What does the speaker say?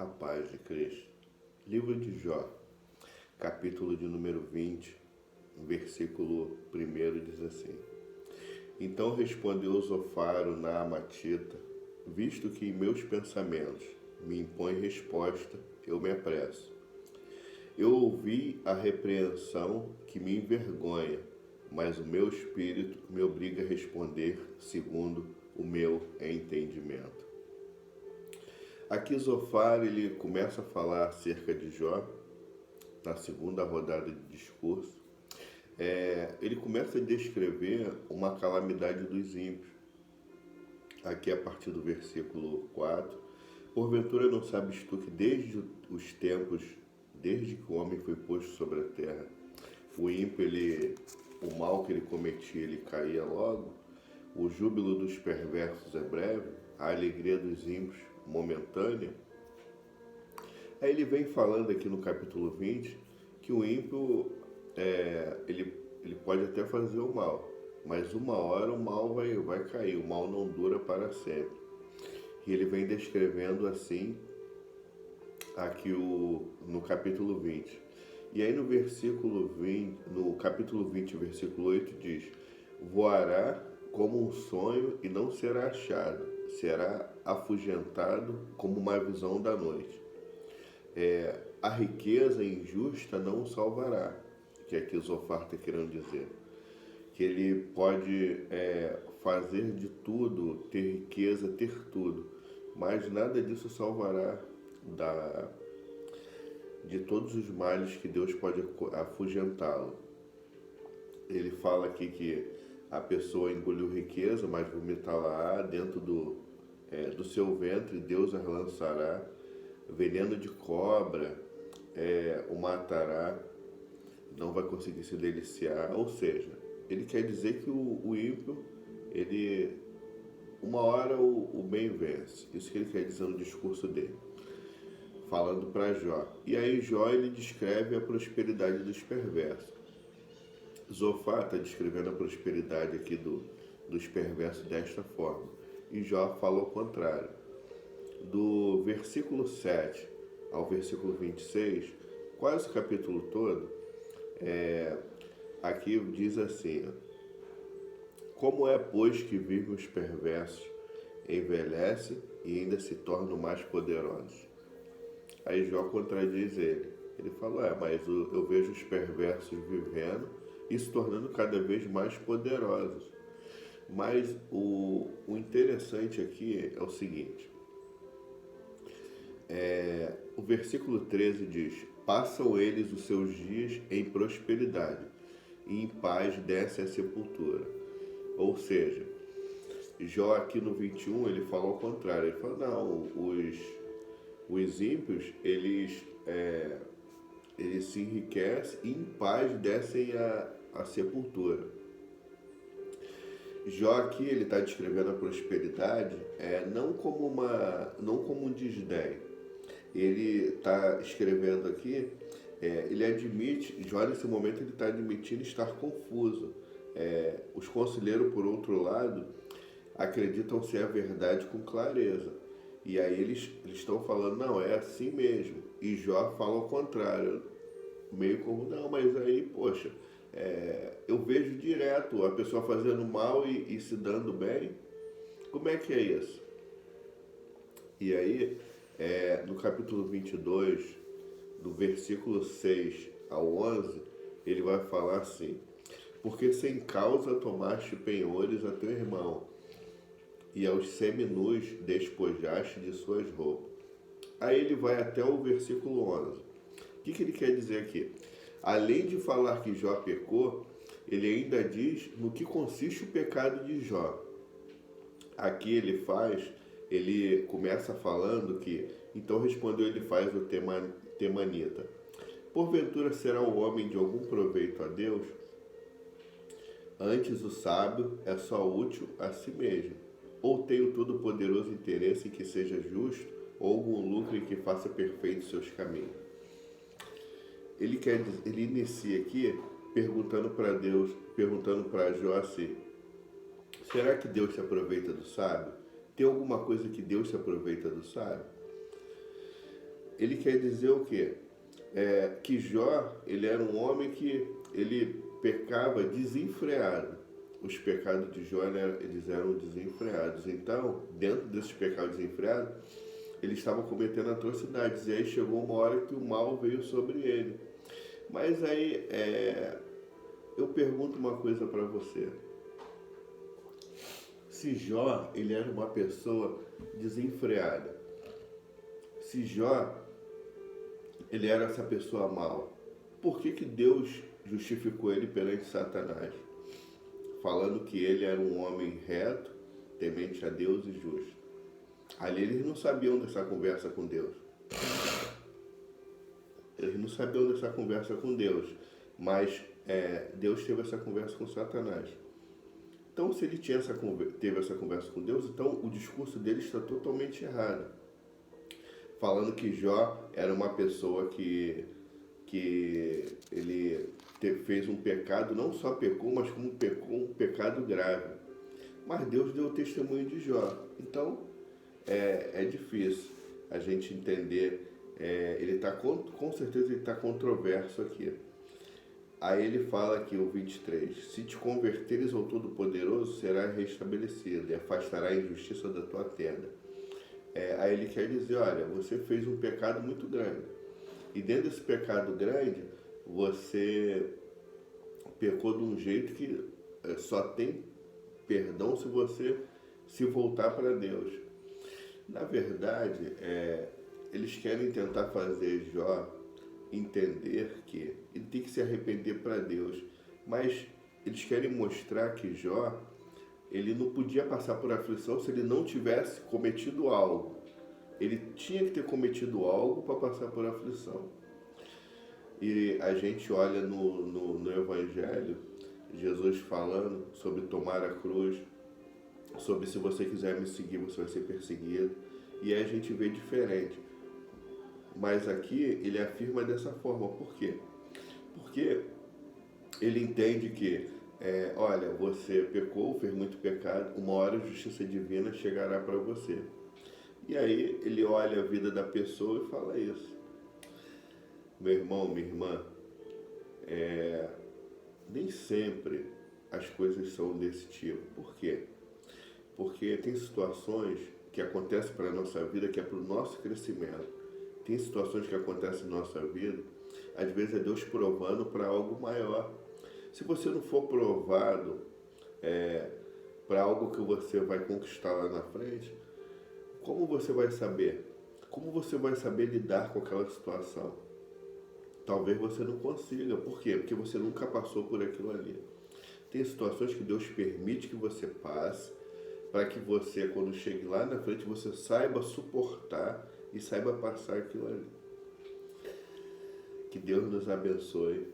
A paz de Cristo. Livro de Jó, capítulo de número 20, versículo 1 diz assim: Então respondeu Zofaro na Amatita, visto que em meus pensamentos me impõe resposta, eu me apresso. Eu ouvi a repreensão que me envergonha, mas o meu espírito me obriga a responder segundo o meu entendimento. Aqui Zofar ele começa a falar acerca de Jó, na segunda rodada de discurso. Ele começa a descrever uma calamidade dos ímpios. Aqui a partir do versículo 4. Porventura não sabes tu que desde os tempos, desde que o homem foi posto sobre a terra, o ímpio, o mal que ele cometia, ele caía logo, o júbilo dos perversos é breve, a alegria dos ímpios momentânea. Aí ele vem falando aqui no capítulo 20 que o ímpio, ele pode até fazer o mal, mas uma hora o mal vai cair, o mal não dura para sempre. E ele vem descrevendo assim aqui no capítulo 20. E aí no capítulo 20, versículo 8 diz: voará como um sonho e não será achado, será afugentado como uma visão da noite. A riqueza injusta não o salvará, que aqui Zofar está querendo dizer. Que ele pode fazer de tudo, ter riqueza, ter tudo, mas nada disso salvará de todos os males que Deus pode afugentá-lo. Ele fala aqui que a pessoa engoliu riqueza, mas vomitá-la dentro do seu ventre, Deus a lançará, veneno de cobra o matará, não vai conseguir se deliciar. Ou seja, ele quer dizer que o ímpio, uma hora o bem vence. Isso que ele quer dizer no discurso dele, falando para Jó. E aí Jó ele descreve a prosperidade dos perversos. Zofar está descrevendo a prosperidade aqui dos perversos desta forma. E Jó fala o contrário. Do versículo 7 ao versículo 26, quase o capítulo todo, aqui diz assim: como é, pois, que vivem os perversos, envelhecem e ainda se tornam mais poderosos? Aí Jó contradiz ele. Ele fala, mas eu vejo os perversos vivendo e se tornando cada vez mais poderosos. Mas o interessante aqui é o seguinte, o versículo 13 diz: passam eles os seus dias em prosperidade, e em paz desce a sepultura. Ou seja, Jó aqui no 21 ele fala ao contrário. Ele fala, não, os ímpios eles se enriquecem e em paz descem a sepultura. Jó aqui ele está descrevendo a prosperidade não como um desdém. Ele está escrevendo aqui, ele admite, Jó nesse momento ele está admitindo estar confuso. Os conselheiros, por outro lado, acreditam ser a verdade com clareza. E aí eles estão falando, não, é assim mesmo. E Jó fala ao contrário, meio como, não, mas aí, poxa, eu vejo direto a pessoa fazendo mal e se dando bem. Como é que é isso? E aí, no capítulo 22, do versículo 6 ao 11, ele vai falar assim: porque sem causa tomaste penhores a teu irmão, e aos seminus despojaste de suas roupas. Aí ele vai até o versículo 11. O que ele quer dizer aqui? Além de falar que Jó pecou, ele ainda diz no que consiste o pecado de Jó. Aqui ele começa falando que, então respondeu ele faz o temanita: porventura será o homem de algum proveito a Deus? Antes o sábio é só útil a si mesmo. Ou tem o todo-poderoso interesse em que seja justo, ou algum lucro em que faça perfeitos seus caminhos. Ele inicia aqui perguntando para Jó assim: será que Deus se aproveita do sábio? Tem alguma coisa que Deus se aproveita do sábio? ele quer dizer o quê? Que Jó, ele era um homem que ele pecava desenfreado. Os pecados de Jó, eles eram desenfreados. Então, dentro desses pecados desenfreados, ele estava cometendo atrocidades. E aí chegou uma hora que o mal veio sobre ele. Mas aí, eu pergunto uma coisa para você. Se Jó, ele era uma pessoa desenfreada, se Jó, ele era essa pessoa mal, por que Deus justificou ele perante Satanás? Falando que ele era um homem reto, temente a Deus e justo. Ali eles não sabiam dessa conversa com Deus. Eles não sabiam dessa conversa com Deus, mas Deus teve essa conversa com Satanás. Então, se ele teve essa conversa com Deus, então o discurso dele está totalmente errado. Falando que Jó era uma pessoa que ele fez um pecado, não só pecou, mas como pecou um pecado grave. Mas Deus deu o testemunho de Jó. Então, é difícil a gente entender. Ele está, com certeza, ele está controverso aqui. Aí ele fala aqui, o 23, se te converteres ao Todo-Poderoso, serás restabelecido e afastará a injustiça da tua tenda. Aí ele quer dizer, olha, você fez um pecado muito grande. E dentro desse pecado grande, você pecou de um jeito que só tem perdão se você se voltar para Deus. Na verdade, eles querem tentar fazer Jó entender que ele tem que se arrepender para Deus, mas eles querem mostrar que Jó, ele não podia passar por aflição se ele não tivesse cometido algo. Ele tinha que ter cometido algo para passar por aflição. E a gente olha no Evangelho, Jesus falando sobre tomar a cruz, sobre se você quiser me seguir, você vai ser perseguido. E aí a gente vê diferente. Mas aqui ele afirma dessa forma. Por quê? Porque ele entende que, olha, você pecou, fez muito pecado, uma hora a justiça divina chegará para você. E aí ele olha a vida da pessoa e fala isso. Meu irmão, minha irmã, nem sempre as coisas são desse tipo. Por quê? Porque tem situações que acontecem para a nossa vida que é para o nosso crescimento. Tem situações que acontecem na nossa vida, às vezes é Deus provando para algo maior. Se você não for provado para algo que você vai conquistar lá na frente, como você vai saber? Como você vai saber lidar com aquela situação? Talvez você não consiga. Por quê? Porque você nunca passou por aquilo ali. Tem situações que Deus permite que você passe, para que você, quando chegue lá na frente, você saiba suportar e saiba passar aquilo ali. Que Deus nos abençoe.